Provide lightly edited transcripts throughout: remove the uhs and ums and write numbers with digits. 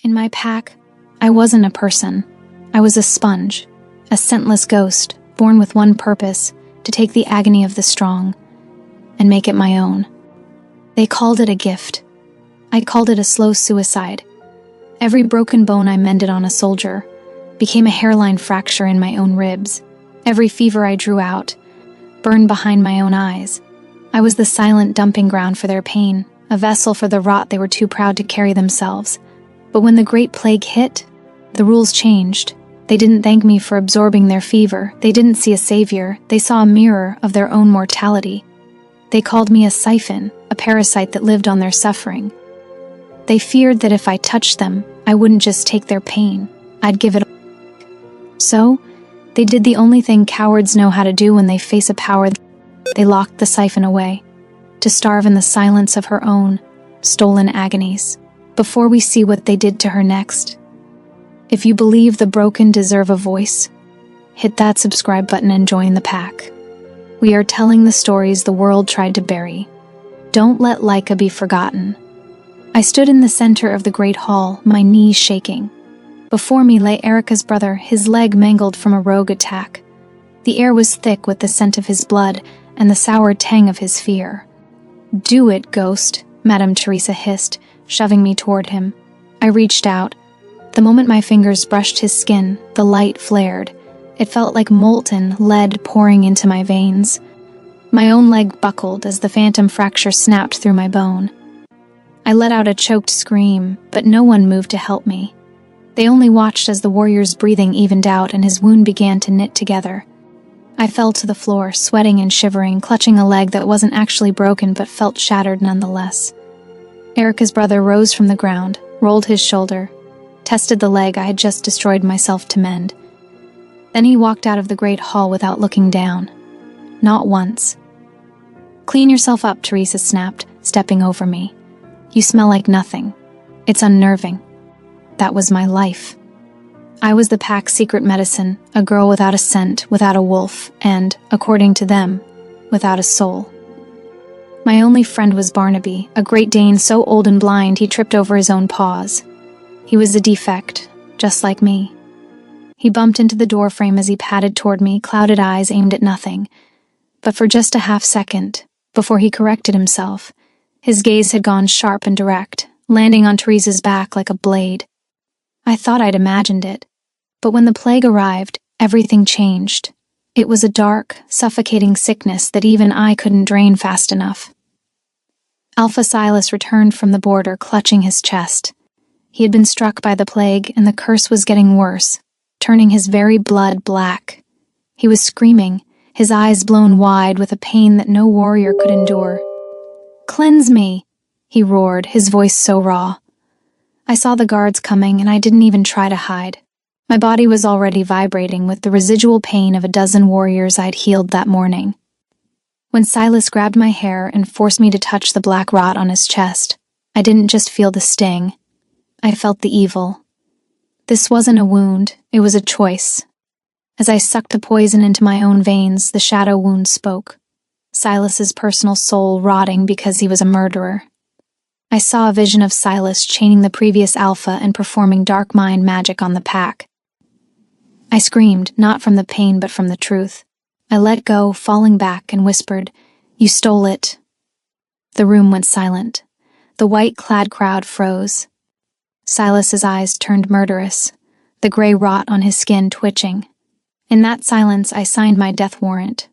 In my pack, I wasn't a person. I was a sponge, a scentless ghost, born with one purpose, to take the agony of the strong and make it my own. They called it a gift. I called it a slow suicide. Every broken bone I mended on a soldier became a hairline fracture in my own ribs. Every fever I drew out burned behind my own eyes. I was the silent dumping ground for their pain, a vessel for the rot they were too proud to carry themselves. But when the Great Plague hit, the rules changed. They didn't thank me for absorbing their fever. They didn't see a savior. They saw a mirror of their own mortality. They called me a siphon, a parasite that lived on their suffering. They feared that if I touched them, I wouldn't just take their pain. I'd give it. So, they did the only thing cowards know how to do when they face a power. They locked the siphon away, to starve in the silence of her own stolen agonies, before we see what they did to her next. If you believe the broken deserve a voice, hit that subscribe button and join the pack. We are telling the stories the world tried to bury. Don't let Leica be forgotten. I stood in the center of the great hall, my knees shaking. Before me lay Erica's brother, his leg mangled from a rogue attack. The air was thick with the scent of his blood and the sour tang of his fear. "Do it, ghost," Madame Teresa hissed, shoving me toward him. I reached out. The moment my fingers brushed his skin, the light flared. It felt like molten lead pouring into my veins. My own leg buckled as the phantom fracture snapped through my bone. I let out a choked scream, but no one moved to help me. They only watched as the warrior's breathing evened out and his wound began to knit together. I fell to the floor, sweating and shivering, clutching a leg that wasn't actually broken but felt shattered nonetheless. Erica's brother rose from the ground, rolled his shoulder, tested the leg I had just destroyed myself to mend. Then he walked out of the great hall without looking down. Not once. "Clean yourself up," Teresa snapped, stepping over me. "You smell like nothing. It's unnerving." That was my life. I was the pack's secret medicine, a girl without a scent, without a wolf, and, according to them, without a soul. My only friend was Barnaby, a Great Dane so old and blind he tripped over his own paws. He was a defect, just like me. He bumped into the doorframe as he padded toward me, clouded eyes aimed at nothing. But for just a half-second, before he corrected himself, his gaze had gone sharp and direct, landing on Teresa's back like a blade. I thought I'd imagined it, but when the plague arrived, everything changed. It was a dark, suffocating sickness that even I couldn't drain fast enough. Alpha Silas returned from the border, clutching his chest. He had been struck by the plague, and the curse was getting worse, turning his very blood black. He was screaming, his eyes blown wide with a pain that no warrior could endure. "Cleanse me!" he roared, his voice so raw. I saw the guards coming, and I didn't even try to hide. My body was already vibrating with the residual pain of a dozen warriors I'd healed that morning. When Silas grabbed my hair and forced me to touch the black rot on his chest, I didn't just feel the sting. I felt the evil. This wasn't a wound, it was a choice. As I sucked the poison into my own veins, the shadow wound spoke. Silas's personal soul rotting because he was a murderer. I saw a vision of Silas chaining the previous Alpha and performing dark mind magic on the pack. I screamed, not from the pain but from the truth. I let go, falling back, and whispered, "You stole it." The room went silent. The white-clad crowd froze. Silas's eyes turned murderous, the gray rot on his skin twitching. In that silence, I signed my death warrant.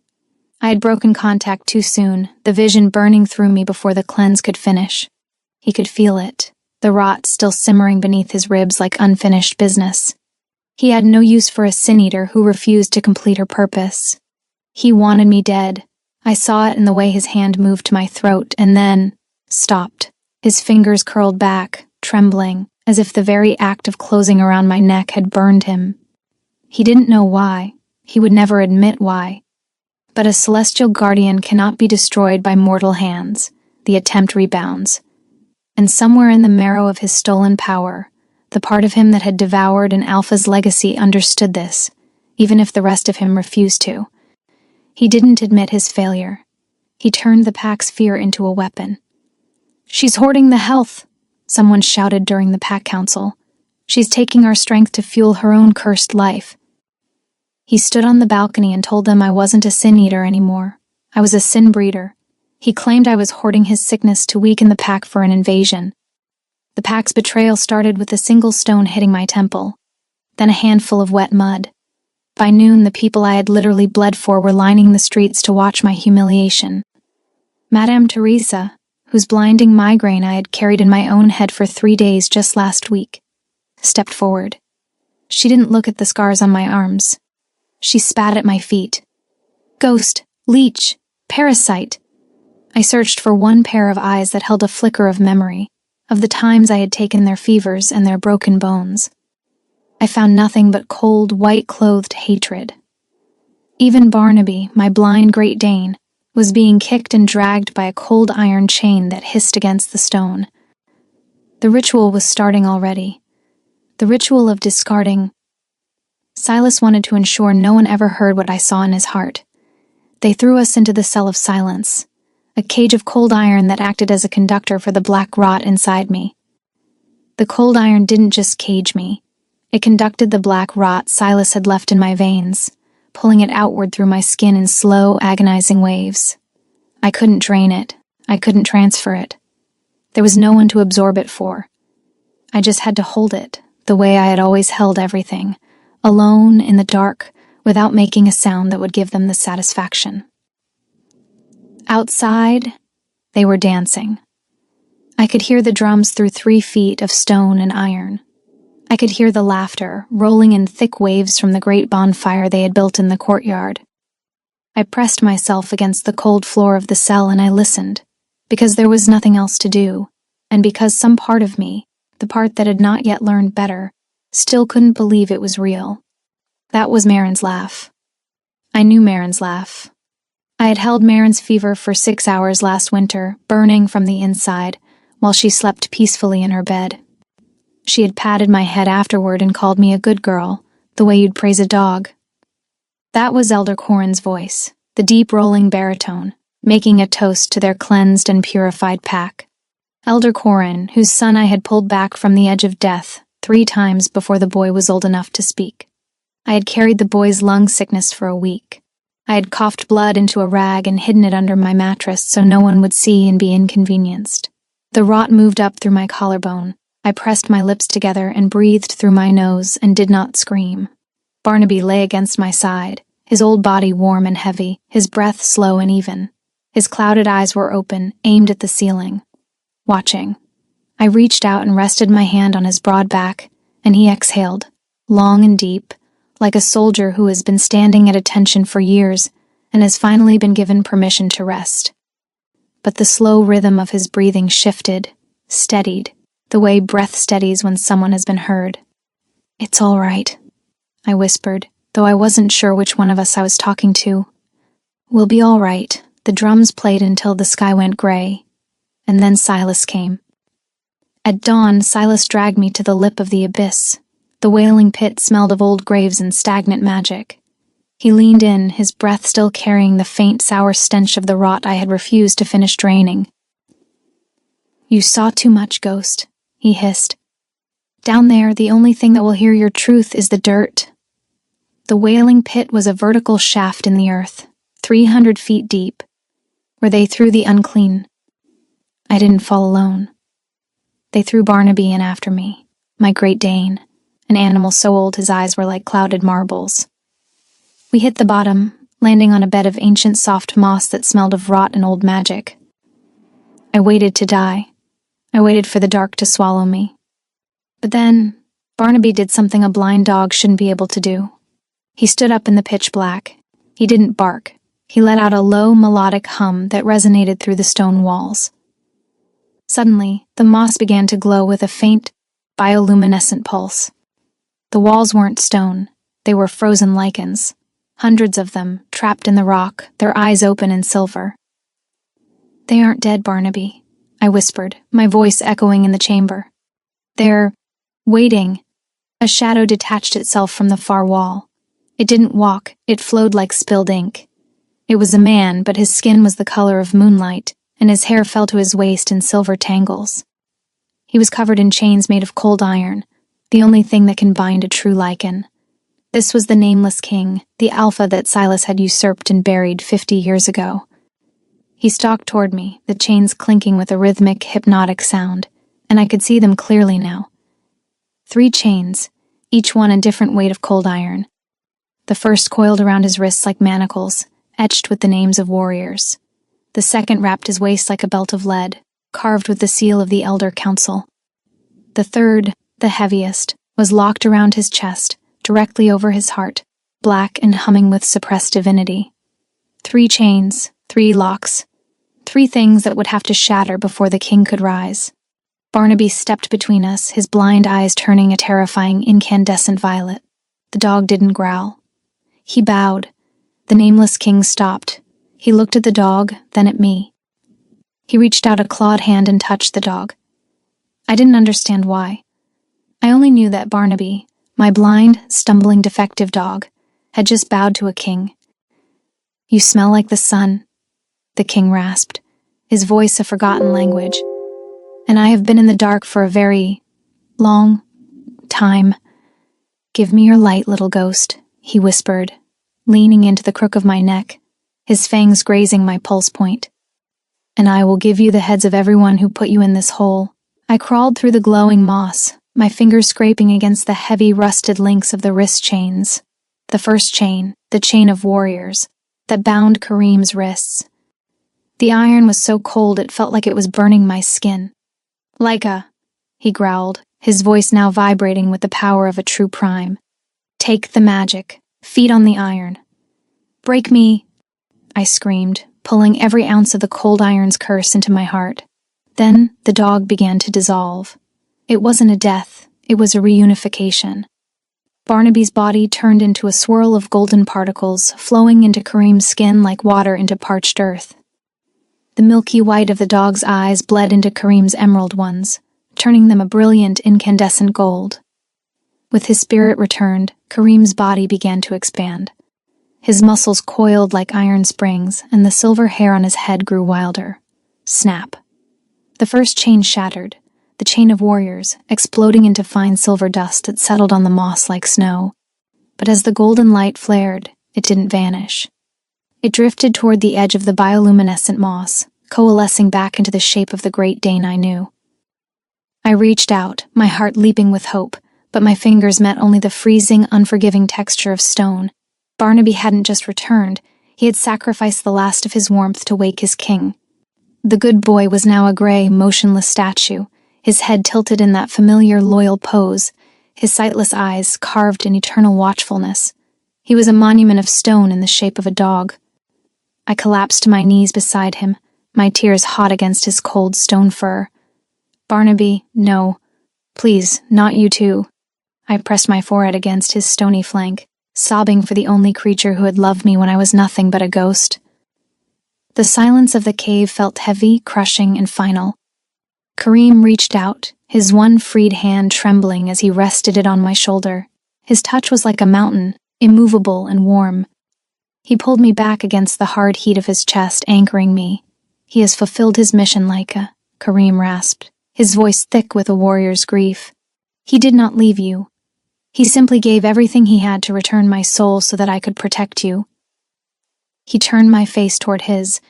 I had broken contact too soon, the vision burning through me before the cleanse could finish. He could feel it, the rot still simmering beneath his ribs like unfinished business. He had no use for a sin-eater who refused to complete her purpose. He wanted me dead. I saw it in the way his hand moved to my throat and then stopped. His fingers curled back, trembling, as if the very act of closing around my neck had burned him. He didn't know why. He would never admit why. But a celestial guardian cannot be destroyed by mortal hands. The attempt rebounds. And somewhere in the marrow of his stolen power, the part of him that had devoured an Alpha's legacy understood this, even if the rest of him refused to. He didn't admit his failure. He turned the pack's fear into a weapon. "She's hoarding the health," someone shouted during the pack council. She's taking our strength to fuel her own cursed life." He stood on the balcony and told them I wasn't a sin-eater anymore. I was a sin-breeder. He claimed I was hoarding his sickness to weaken the pack for an invasion. The pack's betrayal started with a single stone hitting my temple, then a handful of wet mud. By noon, the people I had literally bled for were lining the streets to watch my humiliation. Madame Teresa, whose blinding migraine I had carried in my own head for 3 days just last week, stepped forward. She didn't look at the scars on my arms. She spat at my feet. "Ghost, leech, parasite." I searched for one pair of eyes that held a flicker of memory, of the times I had taken their fevers and their broken bones. I found nothing but cold, white-clothed hatred. Even Barnaby, my blind Great Dane, was being kicked and dragged by a cold iron chain that hissed against the stone. The ritual was starting already. The ritual of discarding. Silas wanted to ensure no one ever heard what I saw in his heart. They threw us into the cell of silence, a cage of cold iron that acted as a conductor for the black rot inside me. The cold iron didn't just cage me. It conducted the black rot Silas had left in my veins, pulling it outward through my skin in slow, agonizing waves. I couldn't drain it. I couldn't transfer it. There was no one to absorb it for. I just had to hold it, the way I had always held everything, alone in the dark, without making a sound that would give them the satisfaction. Outside, they were dancing. I could hear the drums through 3 feet of stone and iron. I could hear the laughter rolling in thick waves from the great bonfire they had built in the courtyard. I pressed myself against the cold floor of the cell and I listened, because there was nothing else to do, and because some part of me, the part that had not yet learned better, still couldn't believe it was real. That was Marin's laugh. I knew Marin's laugh. I had held Marin's fever for 6 hours last winter, burning from the inside, while she slept peacefully in her bed. She had patted my head afterward and called me a good girl, the way you'd praise a dog. That was Elder Corin's voice, the deep rolling baritone, making a toast to their cleansed and purified pack. Elder Corin, whose son I had pulled back from the edge of death 3 times before the boy was old enough to speak. I had carried the boy's lung sickness for a week. I had coughed blood into a rag and hidden it under my mattress so no one would see and be inconvenienced. The rot moved up through my collarbone. I pressed my lips together and breathed through my nose and did not scream. Barnaby lay against my side, his old body warm and heavy, his breath slow and even. His clouded eyes were open, aimed at the ceiling. Watching. I reached out and rested my hand on his broad back, and he exhaled, long and deep, like a soldier who has been standing at attention for years and has finally been given permission to rest. But the slow rhythm of his breathing shifted, steadied, the way breath steadies when someone has been heard. "It's all right," I whispered, though I wasn't sure which one of us I was talking to. "We'll be all right." The drums played until the sky went gray, and then Silas came. At dawn, Silas dragged me to the lip of the abyss. The wailing pit smelled of old graves and stagnant magic. He leaned in, his breath still carrying the faint, sour stench of the rot I had refused to finish draining. "You saw too much, Ghost," he hissed. "Down there, the only thing that will hear your truth is the dirt." The wailing pit was a vertical shaft in the earth, 300 feet deep, where they threw the unclean. I didn't fall alone. They threw Barnaby in after me, my Great Dane, an animal so old his eyes were like clouded marbles. We hit the bottom, landing on a bed of ancient soft moss that smelled of rot and old magic. I waited to die. I waited for the dark to swallow me. But then, Barnaby did something a blind dog shouldn't be able to do. He stood up in the pitch black. He didn't bark. He let out a low, melodic hum that resonated through the stone walls. Suddenly, the moss began to glow with a faint, bioluminescent pulse. The walls weren't stone. They were frozen lichens. Hundreds of them, trapped in the rock, their eyes open in silver. "They aren't dead, Barnaby," I whispered, my voice echoing in the chamber. "They're waiting." A shadow detached itself from the far wall. It didn't walk, it flowed like spilled ink. It was a man, but his skin was the color of moonlight, and his hair fell to his waist in silver tangles. He was covered in chains made of cold iron, the only thing that can bind a true lichen. This was the nameless king, the alpha that Silas had usurped and buried 50 years ago. He stalked toward me, the chains clinking with a rhythmic, hypnotic sound, and I could see them clearly now. 3 chains, each one a different weight of cold iron. The first coiled around his wrists like manacles, etched with the names of warriors. The second wrapped his waist like a belt of lead, carved with the seal of the Elder Council. The third, the heaviest, was locked around his chest, directly over his heart, black and humming with suppressed divinity. 3 chains, 3 locks, 3 things that would have to shatter before the king could rise. Barnaby stepped between us, his blind eyes turning a terrifying incandescent violet. The dog didn't growl. He bowed. The nameless king stopped. He looked at the dog, then at me. He reached out a clawed hand and touched the dog. I didn't understand why. I only knew that Barnaby, my blind, stumbling, defective dog, had just bowed to a king. "You smell like the sun," the king rasped, his voice a forgotten language. "And I have been in the dark for a very long time. Give me your light, little ghost," he whispered, leaning into the crook of my neck, his fangs grazing my pulse point. "And I will give you the heads of everyone who put you in this hole." I crawled through the glowing moss, my fingers scraping against the heavy, rusted links of the wrist chains. The first chain, the chain of warriors, that bound Kareem's wrists. The iron was so cold it felt like it was burning my skin. "Laika," he growled, his voice now vibrating with the power of a true prime. "Take the magic. Feed on the iron." "Break me," I screamed, pulling every ounce of the cold iron's curse into my heart. Then the dog began to dissolve. It wasn't a death, it was a reunification. Barnaby's body turned into a swirl of golden particles, flowing into Kareem's skin like water into parched earth. The milky white of the dog's eyes bled into Kareem's emerald ones, turning them a brilliant, incandescent gold. With his spirit returned, Kareem's body began to expand. His muscles coiled like iron springs, and the silver hair on his head grew wilder. Snap. The first chain shattered, the chain of warriors, exploding into fine silver dust that settled on the moss like snow. But as the golden light flared, it didn't vanish. It drifted toward the edge of the bioluminescent moss, coalescing back into the shape of the Great Dane I knew. I reached out, my heart leaping with hope, but my fingers met only the freezing, unforgiving texture of stone. Barnaby hadn't just returned, he had sacrificed the last of his warmth to wake his king. The good boy was now a gray, motionless statue, his head tilted in that familiar, loyal pose, his sightless eyes carved in eternal watchfulness. He was a monument of stone in the shape of a dog. I collapsed to my knees beside him, my tears hot against his cold stone fur. "Barnaby, no. Please, not you too." I pressed my forehead against his stony flank, sobbing for the only creature who had loved me when I was nothing but a ghost. The silence of the cave felt heavy, crushing, and final. Kareem reached out, his one freed hand trembling as he rested it on my shoulder. His touch was like a mountain, immovable and warm. He pulled me back against the hard heat of his chest, anchoring me. "He has fulfilled his mission, Laika," Kareem rasped, his voice thick with a warrior's grief. "He did not leave you. He simply gave everything he had to return my soul so that I could protect you." He turned my face toward his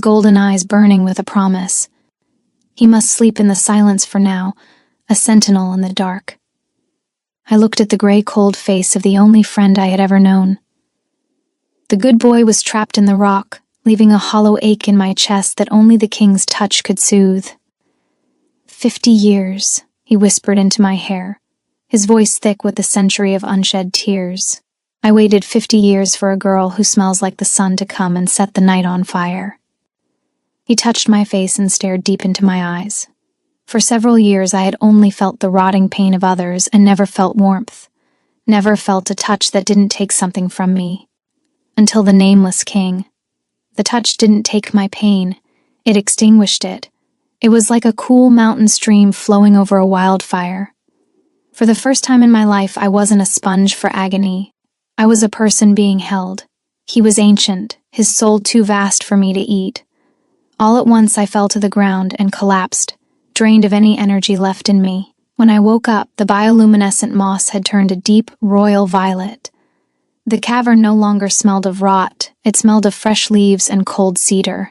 golden eyes burning with a promise. He must sleep in the silence for now, a sentinel in the dark. I looked at the gray, cold face of the only friend I had ever known. The good boy was trapped in the rock, leaving a hollow ache in my chest that only the king's touch could soothe. 50 years, he whispered into my hair, his voice thick with the century of unshed tears. I waited 50 years for a girl who smells like the sun to come and set the night on fire. He touched my face and stared deep into my eyes. For several years I had only felt the rotting pain of others and never felt warmth, never felt a touch that didn't take something from me. Until the nameless king. The touch didn't take my pain, it extinguished it. It was like a cool mountain stream flowing over a wildfire. For the first time in my life I wasn't a sponge for agony. I was a person being held. He was ancient, his soul too vast for me to eat. All at once I fell to the ground and collapsed, drained of any energy left in me. When I woke up, the bioluminescent moss had turned a deep, royal violet. The cavern no longer smelled of rot, it smelled of fresh leaves and cold cedar.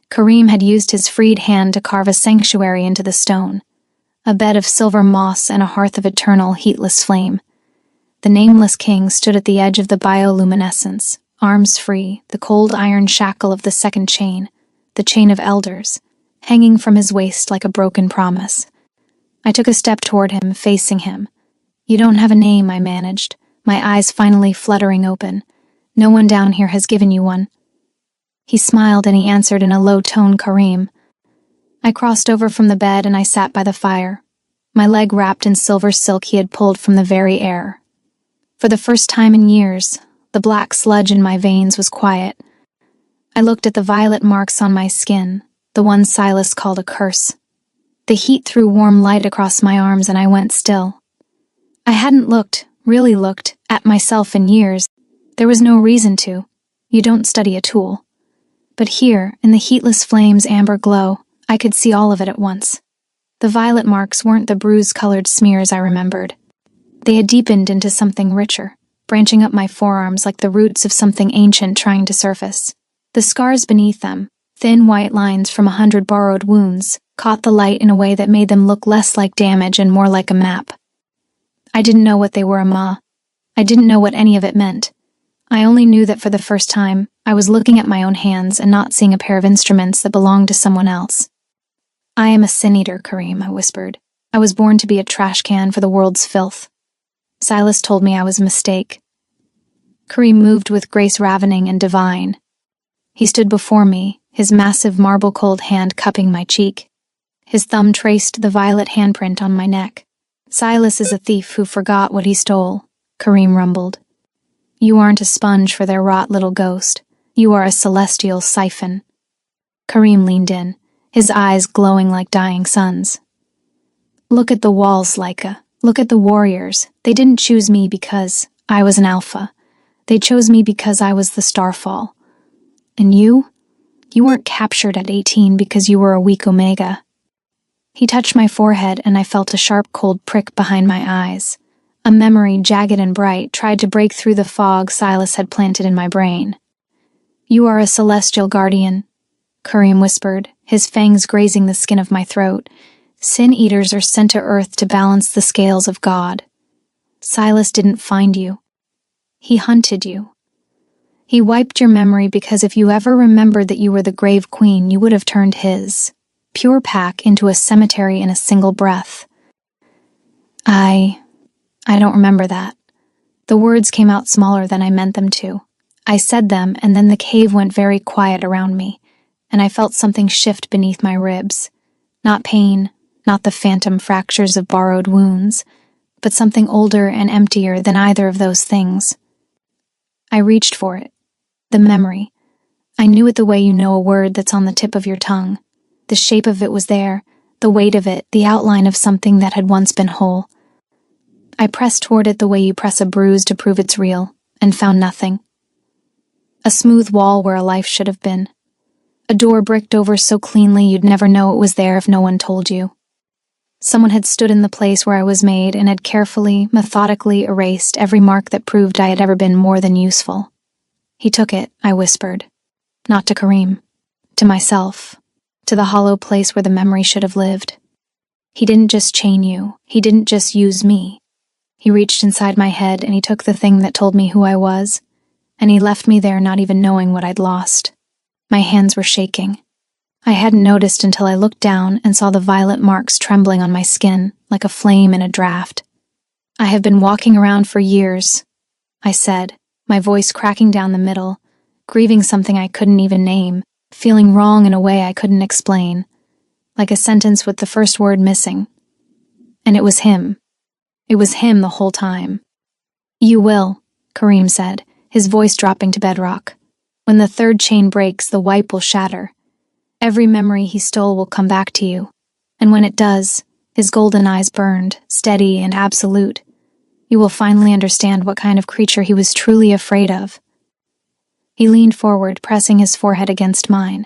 Kareem had used his freed hand to carve a sanctuary into the stone, a bed of silver moss and a hearth of eternal, heatless flame. The nameless king stood at the edge of the bioluminescence, arms free, the cold iron shackle of the second chain, the chain of elders, hanging from his waist like a broken promise. I took a step toward him, facing him. "You don't have a name," I managed, my eyes finally fluttering open. "No one down here has given you one." He smiled and he answered in a low tone, "Kareem." I crossed over from the bed and I sat by the fire, my leg wrapped in silver silk he had pulled from the very air. For the first time in years, the black sludge in my veins was quiet. I looked at the violet marks on my skin, the one Silas called a curse. The heat threw warm light across my arms and I went still. I hadn't really looked, at myself in years. There was no reason to. You don't study a tool. But here, in the heatless flame's amber glow, I could see all of it at once. The violet marks weren't the bruise-colored smears I remembered. They had deepened into something richer, branching up my forearms like the roots of something ancient trying to surface. The scars beneath them, thin white lines from 100 borrowed wounds, caught the light in a way that made them look less like damage and more like a map. I didn't know what they were, Ma. I didn't know what any of it meant. I only knew that for the first time, I was looking at my own hands and not seeing a pair of instruments that belonged to someone else. "I am a sin-eater, Kareem," I whispered. "I was born to be a trash can for the world's filth. Silas told me I was a mistake." Kareem moved with grace ravening and divine. He stood before me, his massive marble-cold hand cupping my cheek. His thumb traced the violet handprint on my neck. "Silas is a thief who forgot what he stole," Kareem rumbled. "You aren't a sponge for their rot little ghost. You are a celestial siphon." Kareem leaned in, his eyes glowing like dying suns. "Look at the walls, Laika. Look at the warriors. They didn't choose me because I was an alpha. They chose me because I was the starfall. And you weren't captured at 18 because you were a weak omega." He touched my forehead and I felt a sharp cold prick behind my eyes. A memory, jagged and bright, tried to break through the fog Silas had planted in my brain. "You are a celestial guardian," Kareem whispered, his fangs grazing the skin of my throat. "Sin-eaters are sent to Earth to balance the scales of God. Silas didn't find you. He hunted you. He wiped your memory because if you ever remembered that you were the Grave Queen, you would have turned his pure pack into a cemetery in a single breath." I don't remember that. The words came out smaller than I meant them to. I said them, and then the cave went very quiet around me, and I felt something shift beneath my ribs. Not pain, not the phantom fractures of borrowed wounds, but something older and emptier than either of those things. I reached for it. The memory. I knew it the way you know a word that's on the tip of your tongue. The shape of it was there, the weight of it, the outline of something that had once been whole. I pressed toward it the way you press a bruise to prove it's real, and found nothing. A smooth wall where a life should have been. A door bricked over so cleanly you'd never know it was there if no one told you. Someone had stood in the place where I was made and had carefully, methodically erased every mark that proved I had ever been more than useful. He took it, I whispered. Not to Kareem. To myself. To the hollow place where the memory should have lived. He didn't just chain you. He didn't just use me. He reached inside my head and he took the thing that told me who I was, and he left me there not even knowing what I'd lost. My hands were shaking. I hadn't noticed until I looked down and saw the violet marks trembling on my skin, like a flame in a draft. "I have been walking around for years," I said, my voice cracking down the middle, grieving something I couldn't even name, feeling wrong in a way I couldn't explain, like a sentence with the first word missing. And it was him. It was him the whole time. "You will," Kareem said, his voice dropping to bedrock. "When the third chain breaks, the wipe will shatter. Every memory he stole will come back to you. And when it does, his golden eyes burned, steady and absolute, you will finally understand what kind of creature he was truly afraid of." He leaned forward, pressing his forehead against mine.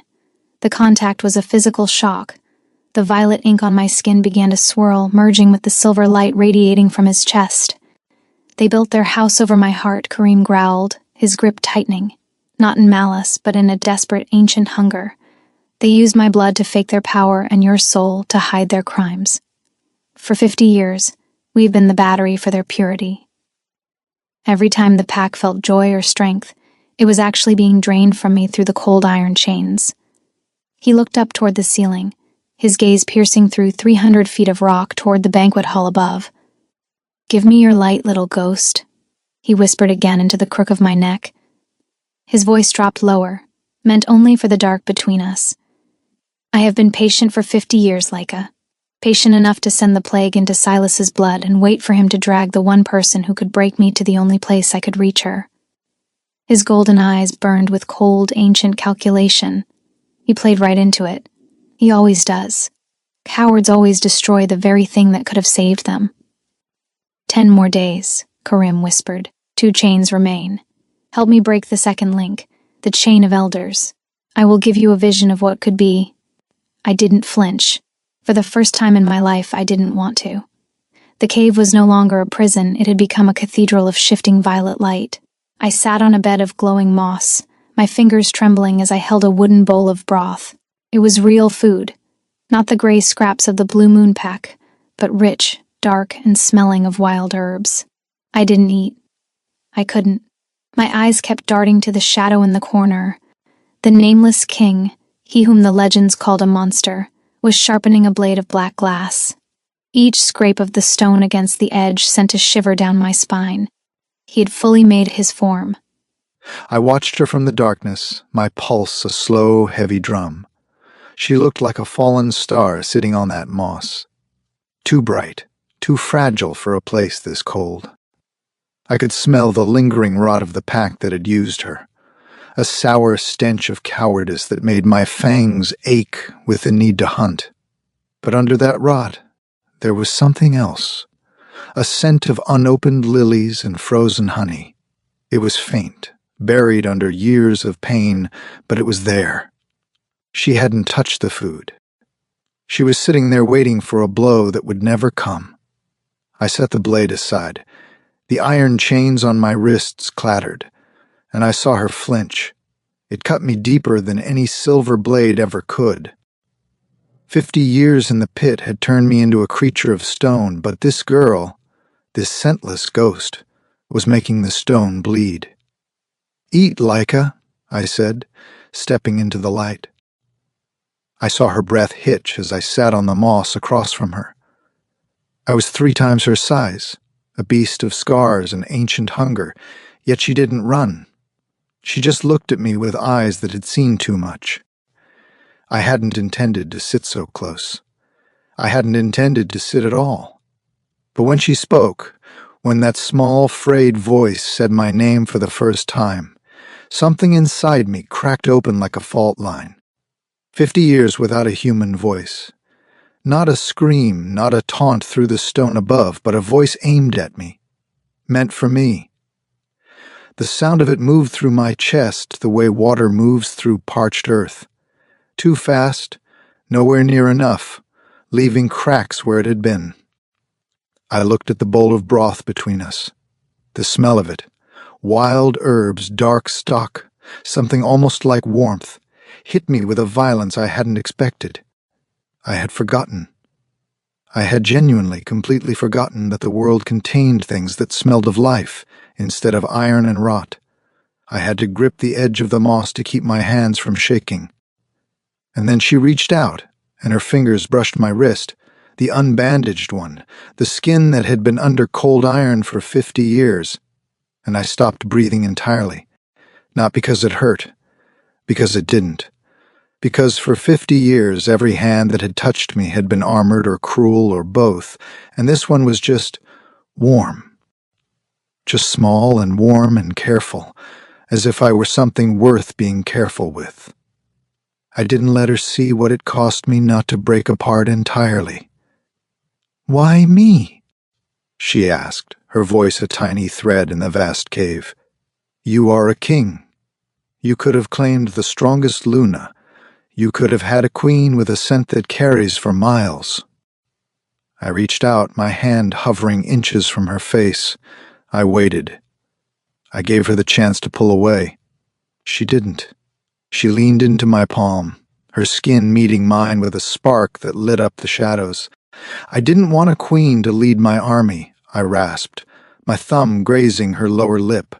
The contact was a physical shock, The violet ink on my skin began to swirl, merging with the silver light radiating from his chest. "They built their house over my heart," Kareem growled, his grip tightening, not in malice, but in a desperate, ancient hunger. "They used my blood to fake their power and your soul to hide their crimes. For 50 years, we've been the battery for their purity." Every time the pack felt joy or strength, it was actually being drained from me through the cold iron chains. He looked up toward the ceiling, his gaze piercing through 300 feet of rock toward the banquet hall above. "Give me your light, little ghost," he whispered again into the crook of my neck. His voice dropped lower, meant only for the dark between us. "I have been patient for 50 years, Leica. Patient enough to send the plague into Silas's blood and wait for him to drag the one person who could break me to the only place I could reach her." His golden eyes burned with cold, ancient calculation. He played right into it. He always does. Cowards always destroy the very thing that could have saved them. 10 more days, Karim whispered. 2 chains remain. Help me break the second link, the chain of elders. I will give you a vision of what could be. I didn't flinch. For the first time in my life, I didn't want to. The cave was no longer a prison, it had become a cathedral of shifting violet light. I sat on a bed of glowing moss, my fingers trembling as I held a wooden bowl of broth. It was real food, not the gray scraps of the blue moon pack, but rich, dark, and smelling of wild herbs. I didn't eat. I couldn't. My eyes kept darting to the shadow in the corner. The nameless king, he whom the legends called a monster, was sharpening a blade of black glass. Each scrape of the stone against the edge sent a shiver down my spine. He had fully made his form. I watched her from the darkness, my pulse a slow, heavy drum. She looked like a fallen star sitting on that moss. Too bright, too fragile for a place this cold. I could smell the lingering rot of the pack that had used her, a sour stench of cowardice that made my fangs ache with the need to hunt. But under that rot, there was something else, a scent of unopened lilies and frozen honey. It was faint, buried under years of pain, but it was there. She hadn't touched the food. She was sitting there waiting for a blow that would never come. I set the blade aside. The iron chains on my wrists clattered, and I saw her flinch. It cut me deeper than any silver blade ever could. 50 years in the pit had turned me into a creature of stone, but this girl, this scentless ghost, was making the stone bleed. "Eat, Leica," I said, stepping into the light. I saw her breath hitch as I sat on the moss across from her. I was 3 times her size, a beast of scars and ancient hunger, yet she didn't run. She just looked at me with eyes that had seen too much. I hadn't intended to sit so close. I hadn't intended to sit at all. But when she spoke, when that small, frayed voice said my name for the first time, something inside me cracked open like a fault line. 50 years without a human voice. Not a scream, not a taunt through the stone above, but a voice aimed at me, meant for me. The sound of it moved through my chest the way water moves through parched earth. Too fast, nowhere near enough, leaving cracks where it had been. I looked at the bowl of broth between us. The smell of it, wild herbs, dark stock, something almost like warmth, hit me with a violence I hadn't expected. I had forgotten. I had genuinely, completely forgotten that the world contained things that smelled of life instead of iron and rot. I had to grip the edge of the moss to keep my hands from shaking. And then she reached out, and her fingers brushed my wrist, the unbandaged one, the skin that had been under cold iron for 50 years, and I stopped breathing entirely. Not because it hurt, because it didn't. Because for 50 years every hand that had touched me had been armored or cruel or both, and this one was just warm. Just small and warm and careful, as if I were something worth being careful with. I didn't let her see what it cost me not to break apart entirely. "Why me?" she asked, her voice a tiny thread in the vast cave. "You are a king. You could have claimed the strongest Luna, You could have had a queen with a scent that carries for miles. I reached out, my hand hovering inches from her face. I waited. I gave her the chance to pull away. She didn't. She leaned into my palm, her skin meeting mine with a spark that lit up the shadows. I didn't want a queen to lead my army, I rasped, my thumb grazing her lower lip.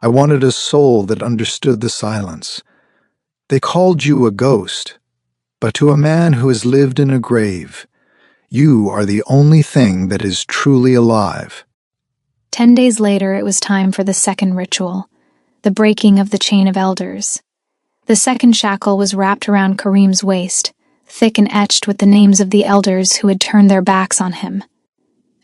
I wanted a soul that understood the silence. They called you a ghost, but to a man who has lived in a grave, you are the only thing that is truly alive. 10 days later, it was time for the second ritual, the breaking of the chain of elders. The second shackle was wrapped around Kareem's waist, thick and etched with the names of the elders who had turned their backs on him.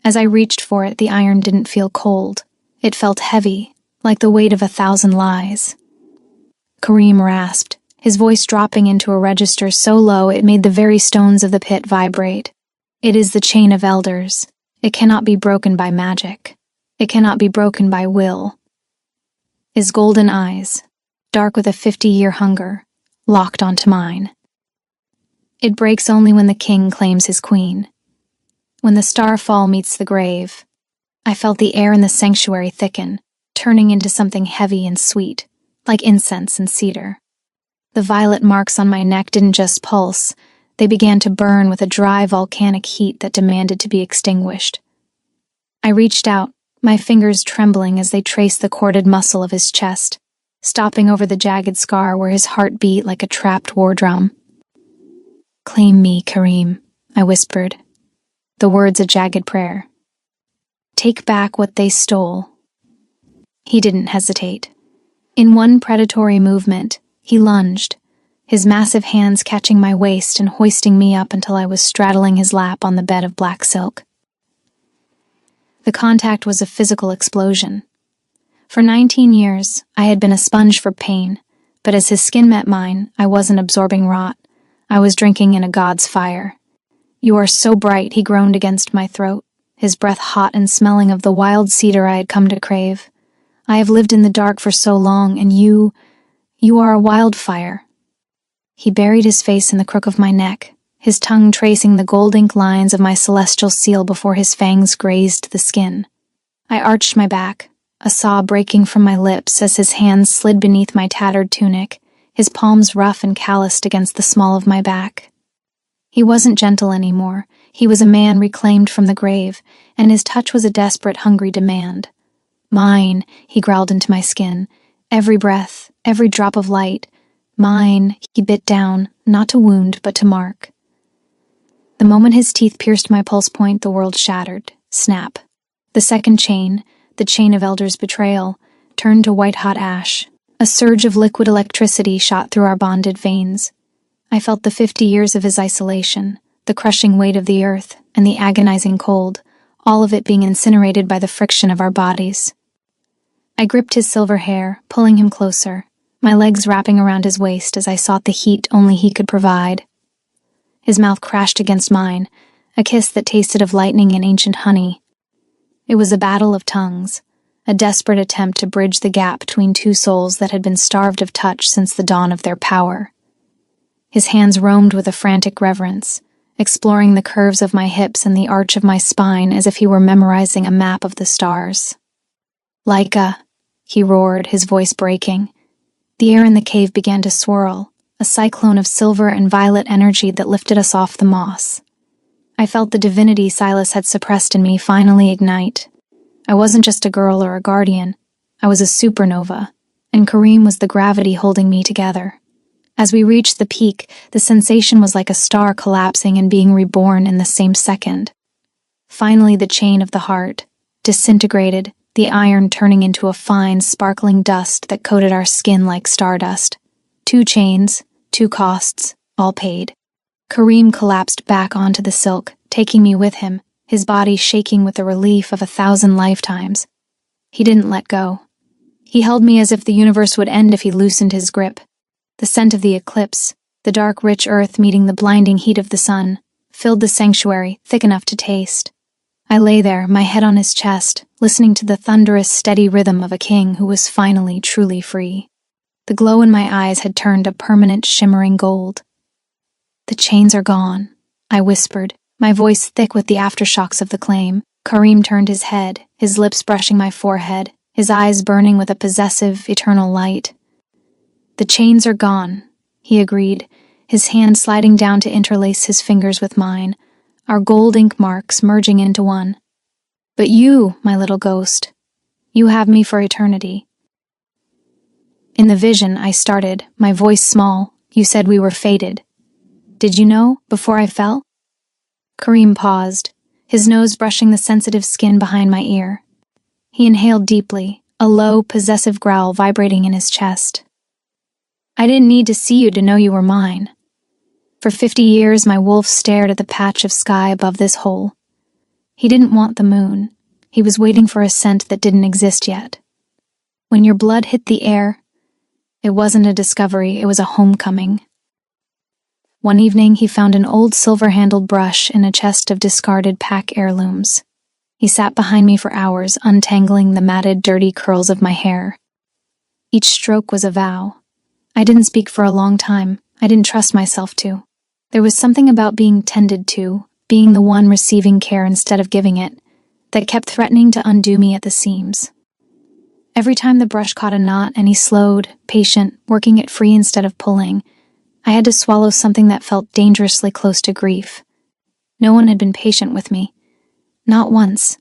As I reached for it, the iron didn't feel cold. It felt heavy, like the weight of 1,000 lies. Kareem rasped, his voice dropping into a register so low it made the very stones of the pit vibrate. It is the chain of elders. It cannot be broken by magic. It cannot be broken by will. His golden eyes, dark with a 50-year hunger, locked onto mine. It breaks only when the king claims his queen. When the starfall meets the grave, I felt the air in the sanctuary thicken, turning into something heavy and sweet, like incense and cedar. The violet marks on my neck didn't just pulse, they began to burn with a dry volcanic heat that demanded to be extinguished. I reached out, my fingers trembling as they traced the corded muscle of his chest, stopping over the jagged scar where his heart beat like a trapped war drum. "Claim me, Kareem," I whispered, the words a jagged prayer. "Take back what they stole." He didn't hesitate. In one predatory movement, he lunged, his massive hands catching my waist and hoisting me up until I was straddling his lap on the bed of black silk. The contact was a physical explosion. For 19 years, I had been a sponge for pain, but as his skin met mine, I wasn't absorbing rot. I was drinking in a god's fire. "You are so bright," he groaned against my throat, his breath hot and smelling of the wild cedar I had come to crave. "I have lived in the dark for so long, and you are a wildfire." He buried his face in the crook of my neck, his tongue tracing the gold ink lines of my celestial seal before his fangs grazed the skin. I arched my back, a sob breaking from my lips as his hands slid beneath my tattered tunic, his palms rough and calloused against the small of my back. He wasn't gentle anymore. He was a man reclaimed from the grave, and his touch was a desperate, hungry demand. "Mine," he growled into my skin. "Every breath, every drop of light. Mine," he bit down, not to wound, but to mark. The moment his teeth pierced my pulse point, the world shattered. Snap. The second chain, the chain of Elder's betrayal, turned to white-hot ash. A surge of liquid electricity shot through our bonded veins. I felt the 50 years of his isolation, the crushing weight of the earth, and the agonizing cold, all of it being incinerated by the friction of our bodies. I gripped his silver hair, pulling him closer, my legs wrapping around his waist as I sought the heat only he could provide. His mouth crashed against mine, a kiss that tasted of lightning and ancient honey. It was a battle of tongues, a desperate attempt to bridge the gap between two souls that had been starved of touch since the dawn of their power. His hands roamed with a frantic reverence, exploring the curves of my hips and the arch of my spine as if he were memorizing a map of the stars. "Laika," he roared, his voice breaking. The air in the cave began to swirl, a cyclone of silver and violet energy that lifted us off the moss. I felt the divinity Silas had suppressed in me finally ignite. I wasn't just a girl or a guardian. I was a supernova, and Kareem was the gravity holding me together. As we reached the peak, the sensation was like a star collapsing and being reborn in the same second. Finally, the chain of the heart, disintegrated, the iron turning into a fine, sparkling dust that coated our skin like stardust. 2 chains, 2 costs, all paid. Kareem collapsed back onto the silk, taking me with him, his body shaking with the relief of 1,000 lifetimes. He didn't let go. He held me as if the universe would end if he loosened his grip. The scent of the eclipse, the dark, rich earth meeting the blinding heat of the sun, filled the sanctuary, thick enough to taste. I lay there, my head on his chest, listening to the thunderous, steady rhythm of a king who was finally truly free. The glow in my eyes had turned a permanent, shimmering gold. "The chains are gone," I whispered, my voice thick with the aftershocks of the claim. Karim turned his head, his lips brushing my forehead, his eyes burning with a possessive, eternal light. "The chains are gone," he agreed, his hand sliding down to interlace his fingers with mine, our gold ink marks merging into one. "But you, my little ghost, you have me for eternity." "In the vision," I started, my voice small, "you said we were fated. Did you know, before I fell?" Karim paused, his nose brushing the sensitive skin behind my ear. He inhaled deeply, a low, possessive growl vibrating in his chest. "I didn't need to see you to know you were mine. For 50 years, my wolf stared at the patch of sky above this hole. He didn't want the moon. He was waiting for a scent that didn't exist yet. When your blood hit the air, it wasn't a discovery, it was a homecoming." One evening, he found an old silver-handled brush in a chest of discarded pack heirlooms. He sat behind me for hours, untangling the matted, dirty curls of my hair. Each stroke was a vow. I didn't speak for a long time. I didn't trust myself to. There was something about being tended to, being the one receiving care instead of giving it, that kept threatening to undo me at the seams. Every time the brush caught a knot and he slowed, patient, working it free instead of pulling, I had to swallow something that felt dangerously close to grief. No one had been patient with me. Not once.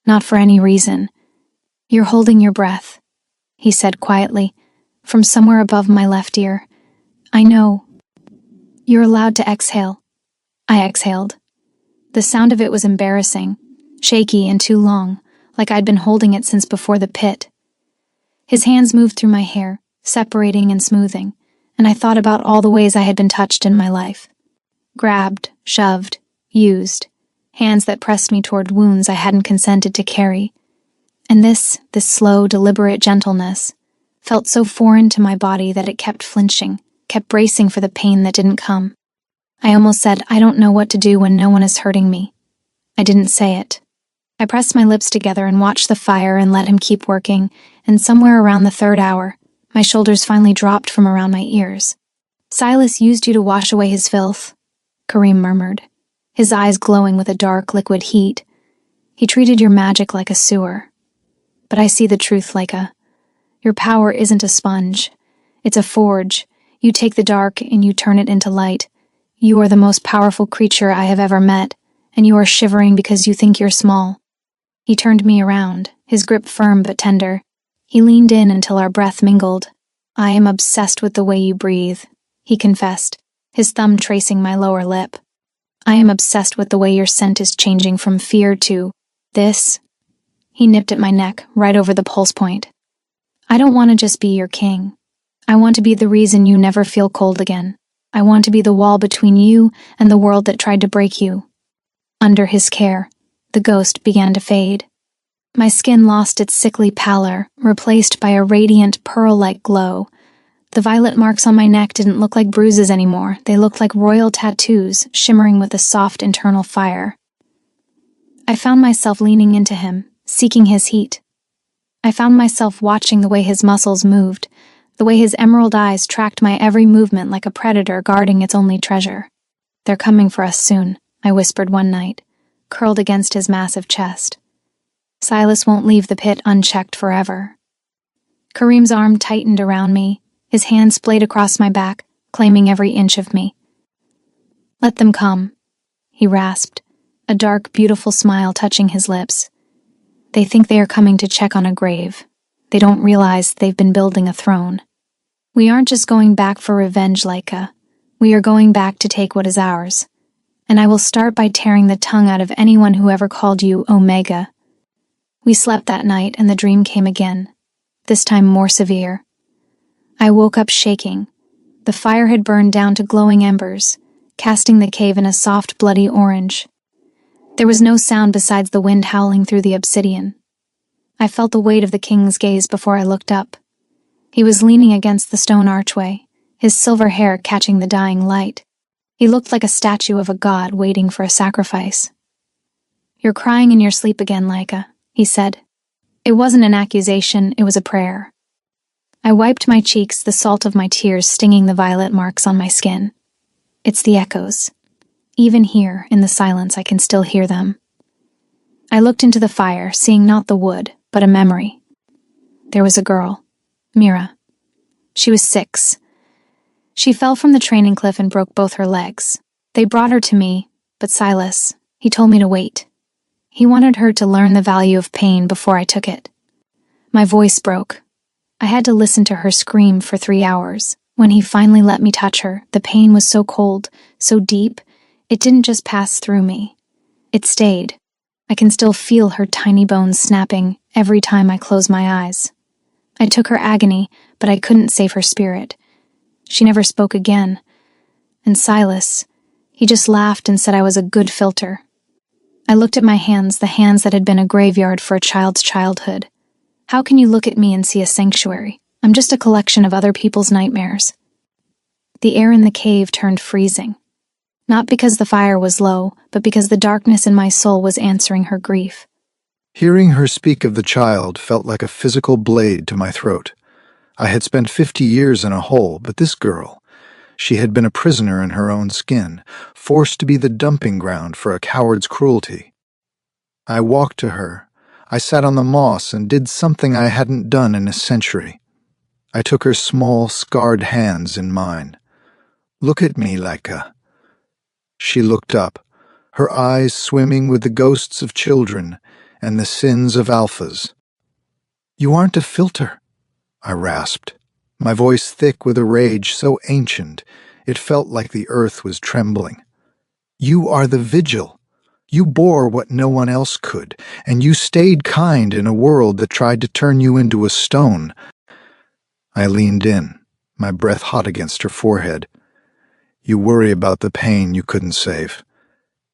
Not for any reason. "You're holding your breath," he said quietly, from somewhere above my left ear. "I know. You're allowed to exhale." I exhaled. The sound of it was embarrassing, shaky and too long, like I'd been holding it since before the pit. His hands moved through my hair, separating and smoothing, and I thought about all the ways I had been touched in my life. Grabbed, shoved, used, hands that pressed me toward wounds I hadn't consented to carry. And this slow, deliberate gentleness felt so foreign to my body that it kept flinching, kept bracing for the pain that didn't come. I almost said, "I don't know what to do when no one is hurting me." I didn't say it. I pressed my lips together and watched the fire and let him keep working, and somewhere around the 3rd hour, my shoulders finally dropped from around my ears. "Silas used you to wash away his filth," Karim murmured, his eyes glowing with a dark, liquid heat. "He treated your magic like a sewer. But I see the truth, Leica. Your power isn't a sponge. It's a forge. You take the dark and you turn it into light. You are the most powerful creature I have ever met, and you are shivering because you think you're small." He turned me around, his grip firm but tender. He leaned in until our breath mingled. "I am obsessed with the way you breathe," he confessed, his thumb tracing my lower lip. "I am obsessed with the way your scent is changing from fear to this." He nipped at my neck, right over the pulse point. "I don't want to just be your king. I want to be the reason you never feel cold again. I want to be the wall between you and the world that tried to break you." Under his care, the ghost began to fade. My skin lost its sickly pallor, replaced by a radiant, pearl-like glow. The violet marks on my neck didn't look like bruises anymore. They looked like royal tattoos, shimmering with a soft internal fire. I found myself leaning into him, seeking his heat. I found myself watching the way his muscles moved, the way his emerald eyes tracked my every movement like a predator guarding its only treasure. "They're coming for us soon," I whispered one night, curled against his massive chest. "Silas won't leave the pit unchecked forever." Karim's arm tightened around me, his hand splayed across my back, claiming every inch of me. "Let them come," he rasped, a dark, beautiful smile touching his lips. "They think they are coming to check on a grave. They don't realize they've been building a throne. We aren't just going back for revenge, Leica. We are going back to take what is ours. And I will start by tearing the tongue out of anyone who ever called you Omega." We slept that night, and the dream came again, this time more severe. I woke up shaking. The fire had burned down to glowing embers, casting the cave in a soft, bloody orange. There was no sound besides the wind howling through the obsidian. I felt the weight of the king's gaze before I looked up. He was leaning against the stone archway, his silver hair catching the dying light. He looked like a statue of a god waiting for a sacrifice. "You're crying in your sleep again, Leica," he said. It wasn't an accusation, it was a prayer. I wiped my cheeks, the salt of my tears stinging the violet marks on my skin. It's the echoes. Even here, in the silence, I can still hear them. I looked into the fire, seeing not the wood, but a memory. There was a girl, Mira. She was 6. She fell from the training cliff and broke both her legs. They brought her to me, but Silas, he told me to wait. He wanted her to learn the value of pain before I took it. My voice broke. I had to listen to her scream for 3 hours. When he finally let me touch her, the pain was so cold, so deep, it didn't just pass through me. It stayed. I can still feel her tiny bones snapping every time I close my eyes. I took her agony, but I couldn't save her spirit. She never spoke again. And Silas, he just laughed and said I was a good filter. I looked at my hands, the hands that had been a graveyard for a child's childhood. How can you look at me and see a sanctuary? I'm just a collection of other people's nightmares. The air in the cave turned freezing. Not because the fire was low, but because the darkness in my soul was answering her grief. Hearing her speak of the child felt like a physical blade to my throat. I had spent 50 years in a hole, but this girl, she had been a prisoner in her own skin, forced to be the dumping ground for a coward's cruelty. I walked to her. I sat on the moss and did something I hadn't done in a century. I took her small, scarred hands in mine. "Look at me, Leica." She looked up, her eyes swimming with the ghosts of children and the sins of alphas. "You aren't a filter," I rasped, my voice thick with a rage so ancient it felt like the earth was trembling. "You are the vigil. You bore what no one else could, and you stayed kind in a world that tried to turn you into a stone." I leaned in, my breath hot against her forehead. "You worry about the pain you couldn't save.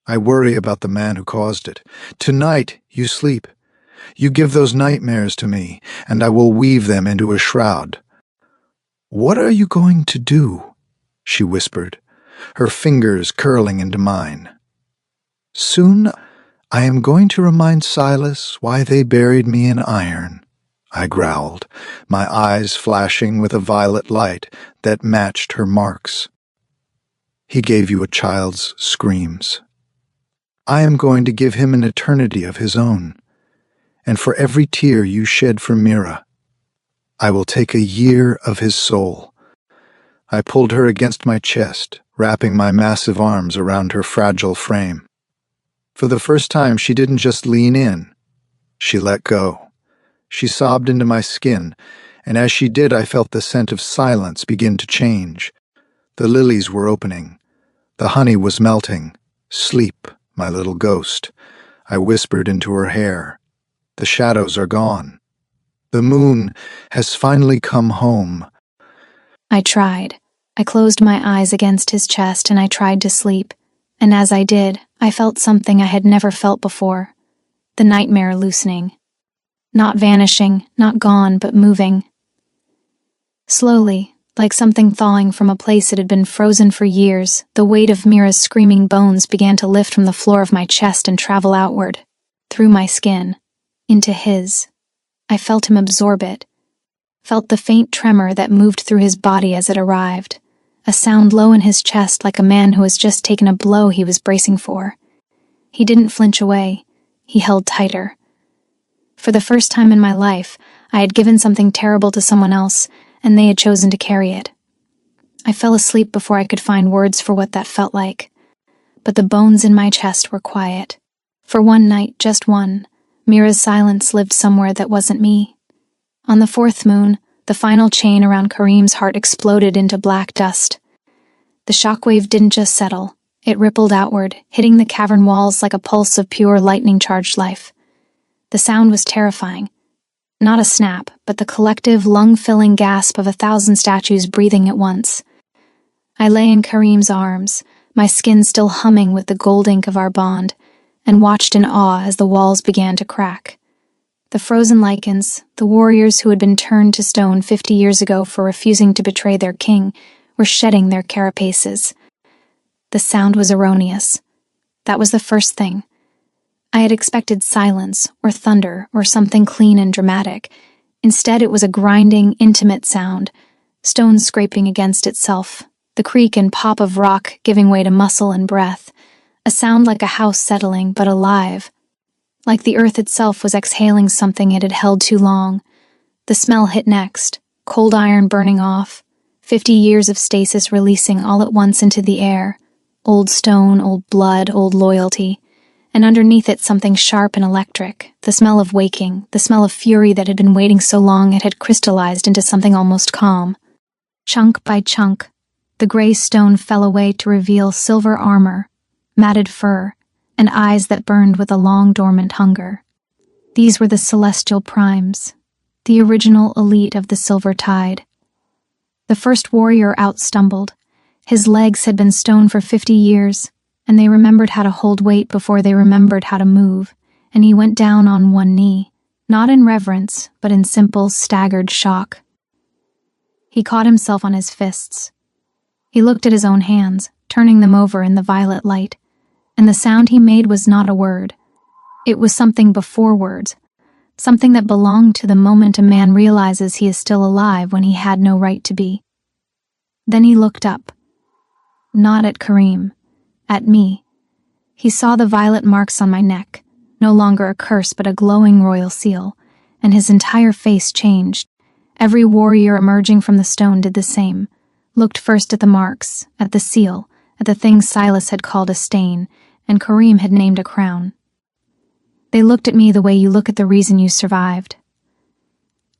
I worry about the man who caused it. Tonight you sleep. You give those nightmares to me, and I will weave them into a shroud." "What are you going to do?" she whispered, her fingers curling into mine. "Soon I am going to remind Silas why they buried me in iron," I growled, my eyes flashing with a violet light that matched her marks. "He gave you a child's screams. I am going to give him an eternity of his own. And for every tear you shed for Mira, I will take a year of his soul." I pulled her against my chest, wrapping my massive arms around her fragile frame. For the first time, she didn't just lean in. She let go. She sobbed into my skin, and as she did, I felt the scent of silence begin to change. The lilies were opening. The honey was melting. "Sleep, my little ghost," I whispered into her hair. "The shadows are gone. The moon has finally come home." I tried. I closed my eyes against his chest and I tried to sleep. And as I did, I felt something I had never felt before. The nightmare loosening. Not vanishing, not gone, but moving. Slowly, like something thawing from a place it had been frozen for years, the weight of Mira's screaming bones began to lift from the floor of my chest and travel outward, through my skin, into his. I felt him absorb it, felt the faint tremor that moved through his body as it arrived, a sound low in his chest like a man who has just taken a blow he was bracing for. He didn't flinch away. He held tighter. For the first time in my life, I had given something terrible to someone else, and they had chosen to carry it. I fell asleep before I could find words for what that felt like. But the bones in my chest were quiet. For one night, just one, Mira's silence lived somewhere that wasn't me. On the 4th moon, the final chain around Kareem's heart exploded into black dust. The shockwave didn't just settle. It rippled outward, hitting the cavern walls like a pulse of pure lightning-charged life. The sound was terrifying. Not a snap, but the collective, lung-filling gasp of 1,000 statues breathing at once. I lay in Kareem's arms, my skin still humming with the gold ink of our bond, and watched in awe as the walls began to crack. The frozen lichens, the warriors who had been turned to stone 50 years ago for refusing to betray their king, were shedding their carapaces. The sound was erroneous. That was the first thing. I had expected silence, or thunder, or something clean and dramatic. Instead, it was a grinding, intimate sound, stone scraping against itself, the creak and pop of rock giving way to muscle and breath, a sound like a house settling but alive, like the earth itself was exhaling something it had held too long. The smell hit next, cold iron burning off, 50 years of stasis releasing all at once into the air, old stone, old blood, old loyalty, and underneath it something sharp and electric, the smell of waking, the smell of fury that had been waiting so long it had crystallized into something almost calm. Chunk by chunk, the gray stone fell away to reveal silver armor, matted fur, and eyes that burned with a long dormant hunger. These were the celestial primes, the original elite of the silver tide. The first warrior out-stumbled. His legs had been stone for 50 years, and they remembered how to hold weight before they remembered how to move, and he went down on one knee, not in reverence, but in simple, staggered shock. He caught himself on his fists. He looked at his own hands, turning them over in the violet light, and the sound he made was not a word. It was something before words, something that belonged to the moment a man realizes he is still alive when he had no right to be. Then he looked up. Not at Kareem, at me. He saw the violet marks on my neck, no longer a curse but a glowing royal seal, and his entire face changed. Every warrior emerging from the stone did the same, looked first at the marks, at the seal, at the thing Silas had called a stain, and Kareem had named a crown. They looked at me the way you look at the reason you survived.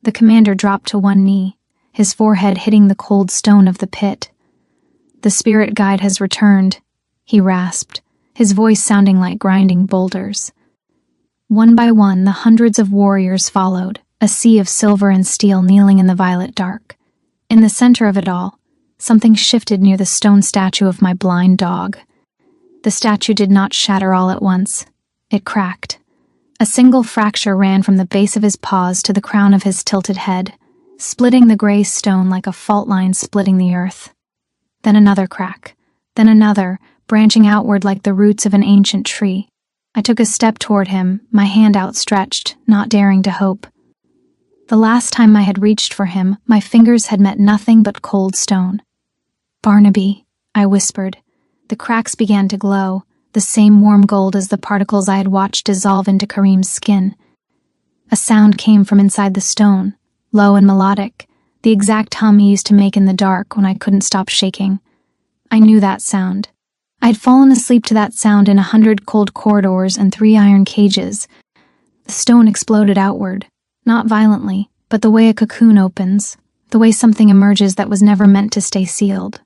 The commander dropped to one knee, his forehead hitting the cold stone of the pit. The spirit guide has returned, he rasped, his voice sounding like grinding boulders. One by one, the hundreds of warriors followed, a sea of silver and steel kneeling in the violet dark. In the center of it all, something shifted near the stone statue of my blind dog. The statue did not shatter all at once. It cracked. A single fracture ran from the base of his paws to the crown of his tilted head, splitting the gray stone like a fault line splitting the earth. Then another crack, then another, branching outward like the roots of an ancient tree. I took a step toward him, my hand outstretched, not daring to hope. The last time I had reached for him, my fingers had met nothing but cold stone. "Barnaby," I whispered. The cracks began to glow, the same warm gold as the particles I had watched dissolve into Kareem's skin. A sound came from inside the stone, low and melodic, the exact hum he used to make in the dark when I couldn't stop shaking. I knew that sound. I had fallen asleep to that sound in 100 cold corridors and 3 iron cages. The stone exploded outward, not violently, but the way a cocoon opens, the way something emerges that was never meant to stay sealed.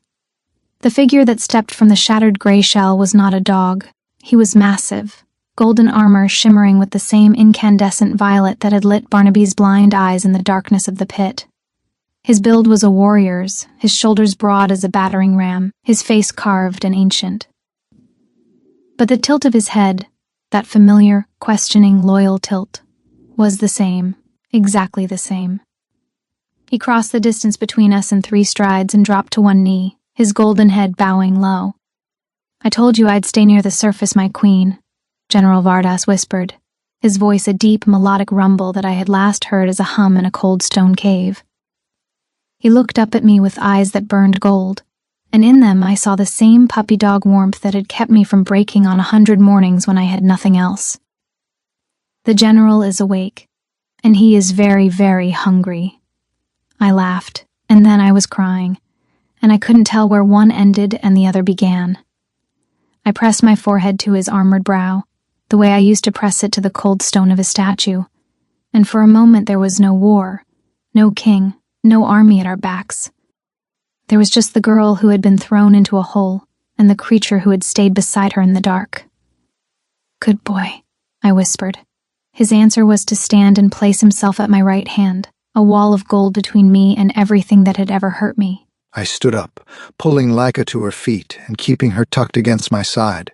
The figure that stepped from the shattered gray shell was not a dog. He was massive, golden armor shimmering with the same incandescent violet that had lit Barnaby's blind eyes in the darkness of the pit. His build was a warrior's, his shoulders broad as a battering ram, his face carved and ancient. But the tilt of his head, that familiar, questioning, loyal tilt, was the same, exactly the same. He crossed the distance between us in 3 strides and dropped to one knee, his golden head bowing low. "I told you I'd stay near the surface, my queen," General Vardas whispered, his voice a deep, melodic rumble that I had last heard as a hum in a cold stone cave. He looked up at me with eyes that burned gold, and in them I saw the same puppy dog warmth that had kept me from breaking on 100 mornings when I had nothing else. "The general is awake, and he is very, very hungry." I laughed, and then I was crying, and I couldn't tell where one ended and the other began. I pressed my forehead to his armored brow, the way I used to press it to the cold stone of his statue, and for a moment there was no war, no king, no army at our backs. There was just the girl who had been thrown into a hole, and the creature who had stayed beside her in the dark. "Good boy," I whispered. His answer was to stand and place himself at my right hand, a wall of gold between me and everything that had ever hurt me. I stood up, pulling Laika to her feet and keeping her tucked against my side.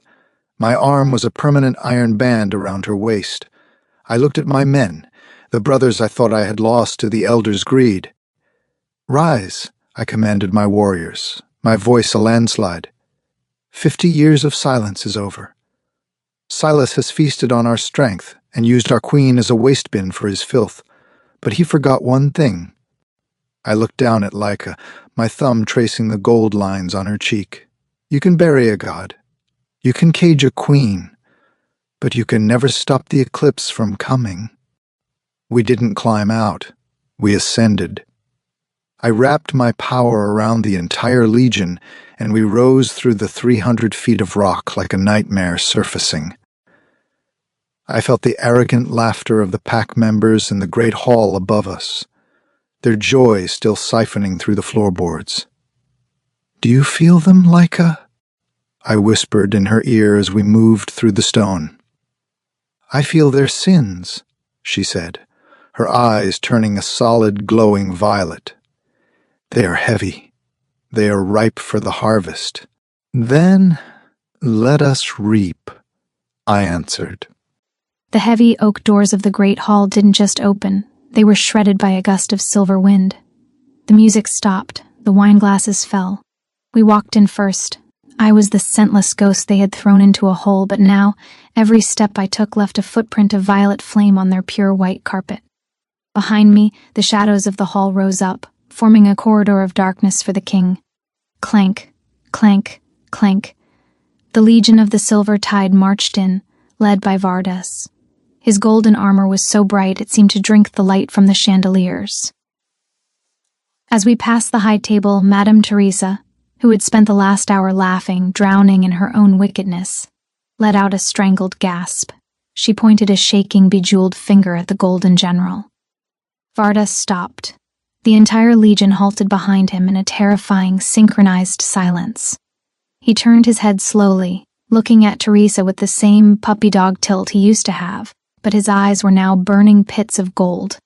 My arm was a permanent iron band around her waist. I looked at my men, the brothers I thought I had lost to the Elder's greed. "Rise," I commanded my warriors, my voice a landslide. 50 years of silence is over. Silas has feasted on our strength and used our queen as a waste bin for his filth, but he forgot one thing. I looked down at Laika, my thumb tracing the gold lines on her cheek. You can bury a god. You can cage a queen. But you can never stop the eclipse from coming. We didn't climb out. We ascended. I wrapped my power around the entire legion, and we rose through the 300 feet of rock like a nightmare surfacing. I felt the arrogant laughter of the pack members in the great hall above us, their joy still siphoning through the floorboards. "Do you feel them, Laika?" I whispered in her ear as we moved through the stone. "I feel their sins," she said, her eyes turning a solid, glowing violet. "They are heavy. They are ripe for the harvest. Then let us reap," I answered. The heavy oak doors of the great hall didn't just open, they were shredded by a gust of silver wind. The music stopped, the wine glasses fell. We walked in first. I was the scentless ghost they had thrown into a hole, but now every step I took left a footprint of violet flame on their pure white carpet. Behind me, the shadows of the hall rose up, forming a corridor of darkness for the king. Clank, clank, clank. The Legion of the Silver Tide marched in, led by Vardas. His golden armor was so bright it seemed to drink the light from the chandeliers. As we passed the high table, Madame Teresa, who had spent the last hour laughing, drowning in her own wickedness, let out a strangled gasp. She pointed a shaking, bejeweled finger at the golden general. Vardas stopped. The entire legion halted behind him in a terrifying, synchronized silence. He turned his head slowly, looking at Teresa with the same puppy-dog tilt he used to have, but his eyes were now burning pits of gold.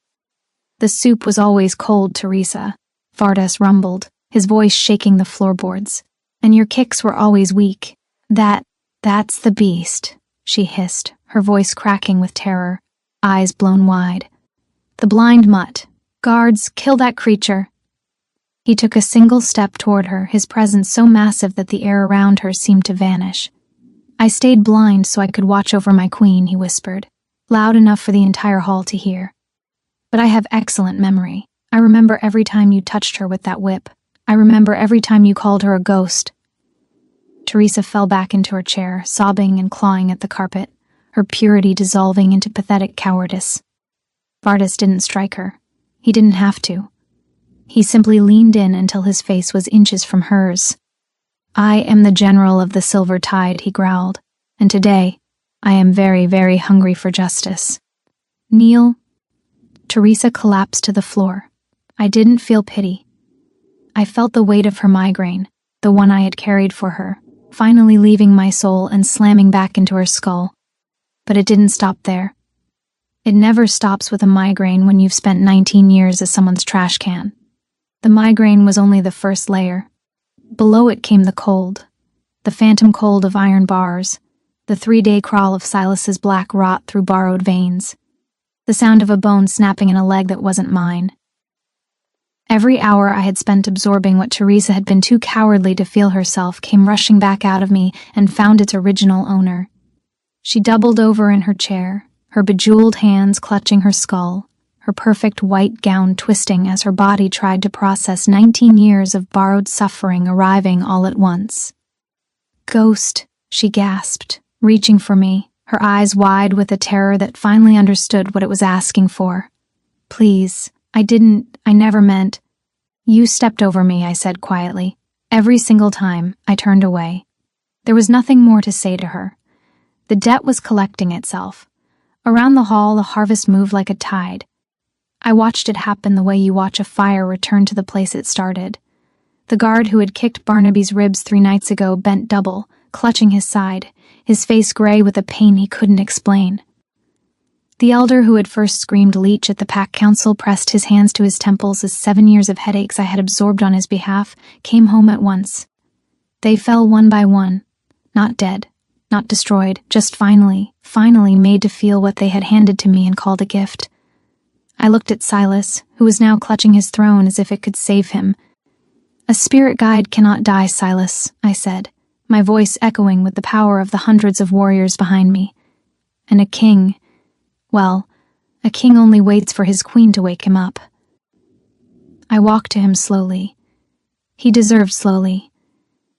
"The soup was always cold, Teresa," Vardas rumbled, his voice shaking the floorboards. "And your kicks were always weak. That's the beast," she hissed, her voice cracking with terror, eyes blown wide. "The blind mutt. Guards, kill that creature." He took a single step toward her, his presence so massive that the air around her seemed to vanish. "I stayed blind so I could watch over my queen," he whispered, loud enough for the entire hall to hear. "But I have excellent memory. I remember every time you touched her with that whip. I remember every time you called her a ghost." Teresa fell back into her chair, sobbing and clawing at the carpet, her purity dissolving into pathetic cowardice. Vardas didn't strike her. He didn't have to. He simply leaned in until his face was inches from hers. "I am the general of the Silver Tide," he growled, "and today I am very, very hungry for justice." "Kneel." Teresa collapsed to the floor. I didn't feel pity. I felt the weight of her migraine, the one I had carried for her, finally leaving my soul and slamming back into her skull. But it didn't stop there. It never stops with a migraine when you've spent 19 years as someone's trash can. The migraine was only the first layer. Below it came the cold, the phantom cold of iron bars, the 3-day crawl of Silas's black rot through borrowed veins, the sound of a bone snapping in a leg that wasn't mine. Every hour I had spent absorbing what Teresa had been too cowardly to feel herself came rushing back out of me and found its original owner. She doubled over in her chair, her bejeweled hands clutching her skull, her perfect white gown twisting as her body tried to process 19 years of borrowed suffering arriving all at once. "Ghost," she gasped, reaching for me, her eyes wide with a terror that finally understood what it was asking for. "Please, I never meant." "You stepped over me," I said quietly. Every single time, I turned away. There was nothing more to say to her. The debt was collecting itself. Around the hall, the harvest moved like a tide. I watched it happen the way you watch a fire return to the place it started. The guard who had kicked Barnaby's ribs 3 nights ago bent double, clutching his side, his face gray with a pain he couldn't explain. The elder who had first screamed leech at the pack council pressed his hands to his temples as 7 years of headaches I had absorbed on his behalf came home at once. They fell one by one, not dead, not destroyed, just finally made to feel what they had handed to me and called a gift. I looked at Silas, who was now clutching his throne as if it could save him. "A spirit guide cannot die, Silas," I said, my voice echoing with the power of the hundreds of warriors behind me. "And a king, well, a king only waits for his queen to wake him up." I walked to him slowly. He deserved slowly.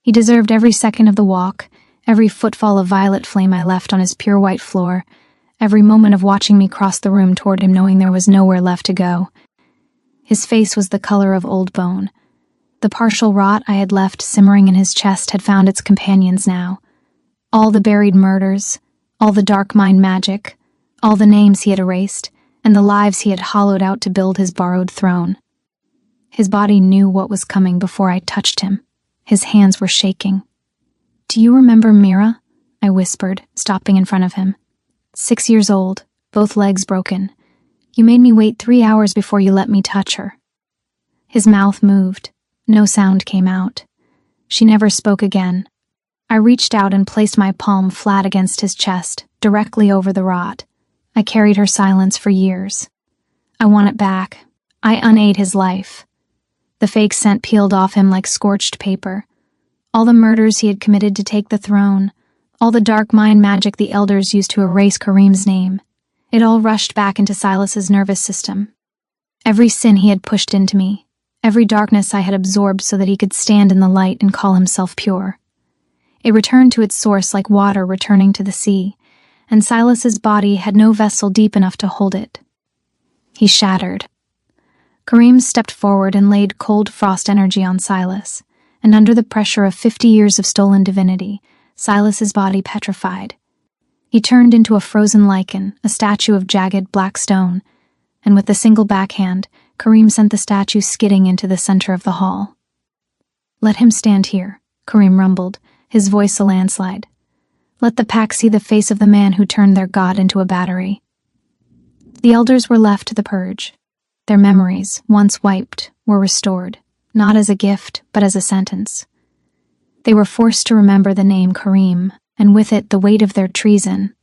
He deserved every second of the walk, every footfall of violet flame I left on his pure white floor, every moment of watching me cross the room toward him knowing there was nowhere left to go. His face was the color of old bone. The partial rot I had left simmering in his chest had found its companions now. All the buried murders, all the dark mind magic, all the names he had erased, and the lives he had hollowed out to build his borrowed throne. His body knew what was coming before I touched him. His hands were shaking. "Do you remember Mira?" I whispered, stopping in front of him. 6 years old, both legs broken. You made me wait 3 hours before you let me touch her. His mouth moved. No sound came out. She never spoke again. I reached out and placed my palm flat against his chest, directly over the rot. I carried her silence for years. I want it back. I unate his life. The fake scent peeled off him like scorched paper. All the murders he had committed to take the throne, all the dark mind magic the elders used to erase Kareem's name, it all rushed back into Silas's nervous system. Every sin he had pushed into me, every darkness I had absorbed so that he could stand in the light and call himself pure. It returned to its source like water returning to the sea, and Silas's body had no vessel deep enough to hold it. He shattered. Kareem stepped forward and laid cold frost energy on Silas, and under the pressure of 50 years of stolen divinity, Silas's body petrified. He turned into a frozen lichen, a statue of jagged black stone, and with a single backhand, Kareem sent the statue skidding into the center of the hall. "Let him stand here," Kareem rumbled, his voice a landslide. "Let the pack see the face of the man who turned their god into a battery." The elders were left to the purge. Their memories, once wiped, were restored, not as a gift, but as a sentence. They were forced to remember the name Kareem, and with it the weight of their treason.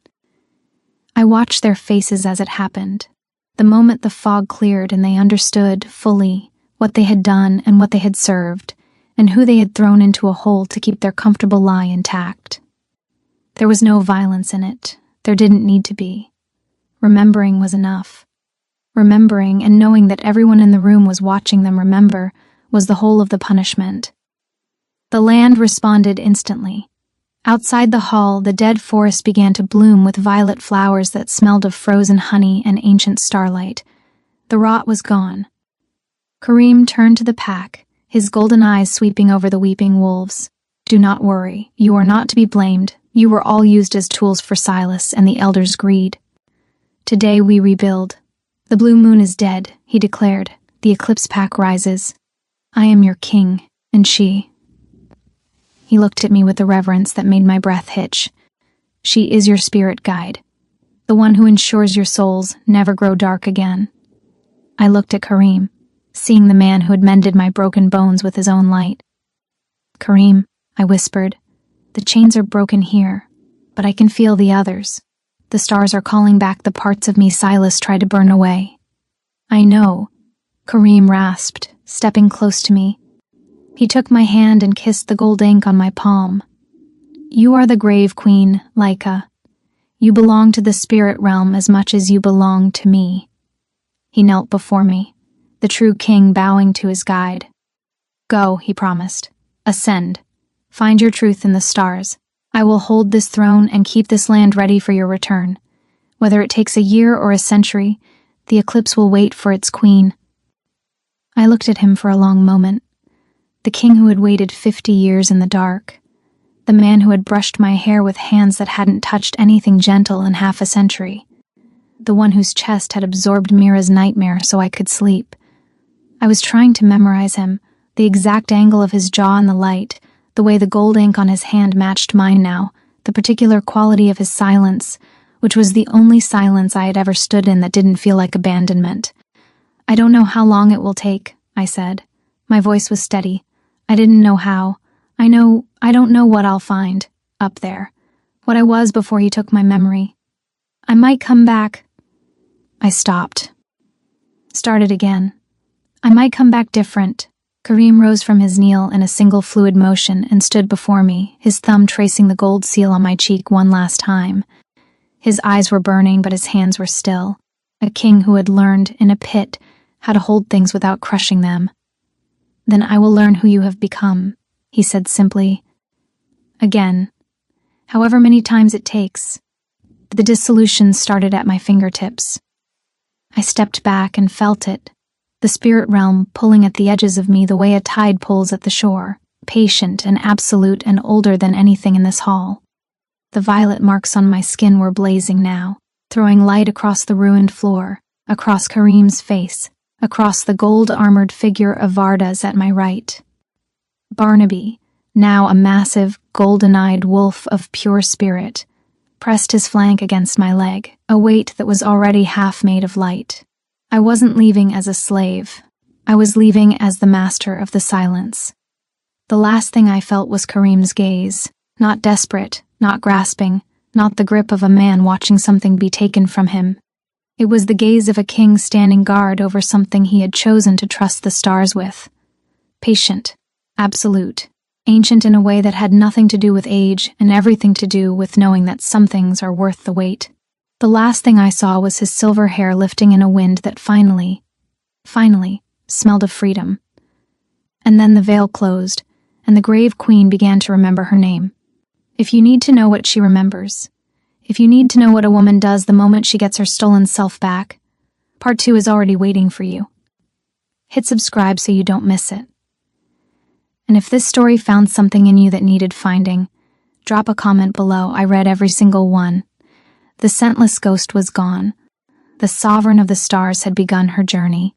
I watched their faces as it happened. The moment the fog cleared and they understood, fully, what they had done and what they had served, and who they had thrown into a hole to keep their comfortable lie intact. There was no violence in it. There didn't need to be. Remembering was enough. Remembering and knowing that everyone in the room was watching them remember was the whole of the punishment. The land responded instantly. Outside the hall, the dead forest began to bloom with violet flowers that smelled of frozen honey and ancient starlight. The rot was gone. Kareem turned to the pack, his golden eyes sweeping over the weeping wolves. "Do not worry. You are not to be blamed. You were all used as tools for Silas and the elders' greed. Today we rebuild. The blue moon is dead," he declared. "The eclipse pack rises. I am your king, and she..." He looked at me with a reverence that made my breath hitch. "She is your spirit guide, the one who ensures your souls never grow dark again." I looked at Kareem, seeing the man who had mended my broken bones with his own light. "Kareem," I whispered, "the chains are broken here, but I can feel the others. The stars are calling back the parts of me Silas tried to burn away." "I know," Kareem rasped, stepping close to me. He took my hand and kissed the gold ink on my palm. "You are the grave queen, Laika. You belong to the spirit realm as much as you belong to me." He knelt before me, the true king bowing to his guide. "Go," he promised. "Ascend. Find your truth in the stars. I will hold this throne and keep this land ready for your return. Whether it takes a year or a century, the eclipse will wait for its queen." I looked at him for a long moment. The king who had waited 50 years in the dark. The man who had brushed my hair with hands that hadn't touched anything gentle in half a century. The one whose chest had absorbed Mira's nightmare so I could sleep. I was trying to memorize him, the exact angle of his jaw in the light, the way the gold ink on his hand matched mine now, the particular quality of his silence, which was the only silence I had ever stood in that didn't feel like abandonment. "I don't know how long it will take," I said. My voice was steady. I didn't know how. I don't know what I'll find, up there. What I was before he took my memory. I might come back. I stopped. Started again. I might come back different. Kareem rose from his kneel in a single fluid motion and stood before me, his thumb tracing the gold seal on my cheek one last time. His eyes were burning, but his hands were still. A king who had learned, in a pit, how to hold things without crushing them. Then I will learn who you have become, he said simply. Again, however many times it takes. The dissolution started at my fingertips. I stepped back and felt it, the spirit realm pulling at the edges of me the way a tide pulls at the shore, patient and absolute and older than anything in this hall. The violet marks on my skin were blazing now, throwing light across the ruined floor, across Kareem's face, across the gold-armored figure of Varda's at my right. Barnaby, now a massive, golden-eyed wolf of pure spirit, pressed his flank against my leg, a weight that was already half made of light. I wasn't leaving as a slave. I was leaving as the master of the silence. The last thing I felt was Kareem's gaze, not desperate, not grasping, not the grip of a man watching something be taken from him. It was the gaze of a king standing guard over something he had chosen to trust the stars with. Patient, absolute, ancient in a way that had nothing to do with age and everything to do with knowing that some things are worth the wait. The last thing I saw was his silver hair lifting in a wind that finally, smelled of freedom. And then the veil closed, and the grave queen began to remember her name. If you need to know what she remembers, if you need to know what a woman does the moment she gets her stolen self back, Part 2 is already waiting for you. Hit subscribe so you don't miss it. And if this story found something in you that needed finding, drop a comment below. I read every single one. The scentless ghost was gone. The sovereign of the stars had begun her journey.